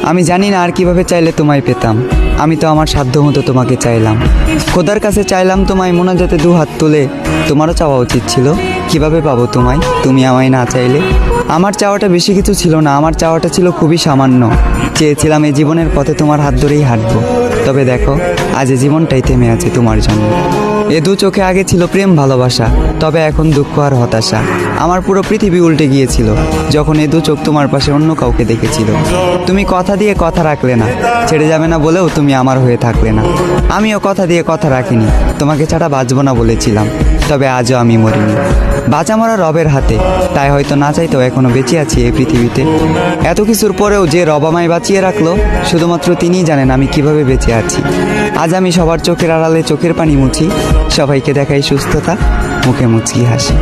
আমি জানি না আর কিভাবে চাইলে তোমায় পেতাম। আমি তো আমার সাধ্য মতো তোমাকে চাইলাম, খোদার কাছে চাইলাম তোমায় মোনাজাতে দু হাত তুলে। তোমারও চাওয়া উচিত ছিল, কিভাবে পাবো তোমায় তুমি আমায় না চাইলে। আমার চাওয়াটা বেশি কিছু ছিল না, আমার চাওয়াটা ছিল খুবই সামান্য। চেয়েছিলাম এই জীবনের পথে তোমার হাত ধরেই হাঁটবো। তবে দেখো, আজ এই জীবনটাই থেমে আছে তোমার জন্য। এ দু চোখে আগে ছিল প্রেম ভালোবাসা, তবে এখন দুঃখ আর হতাশা। আমার পুরো পৃথিবী উল্টে গিয়েছিল যখন এ দু চোখ তোমার পাশে অন্য কাউকে দেখেছিল। তুমি কথা দিয়ে কথা রাখলে না, ছেড়ে যাবে না বলেও তুমি আমার হয়ে থাকলে না। আমিও কথা দিয়ে কথা রাখিনি, তোমাকে ছাড়া বাঁচবো না বলেছিলাম। তবে আজও আমি মরিনি, বাঁচা মরা রবের হাতে। তাই হয়তো না চাইতেও এখনো বেঁচে আছি এই পৃথিবীতে। এত কিছুর পরেও যে রব আমায় বাঁচিয়ে রাখলো, শুধুমাত্র তিনিই জানেন আমি কিভাবে বেঁচে আছি। আজ আমি সবার চোখের আড়ালে চোখের পানি মুছি, সবাইকে দেখাই সুস্থতা, মুখে মুচকি হাসি।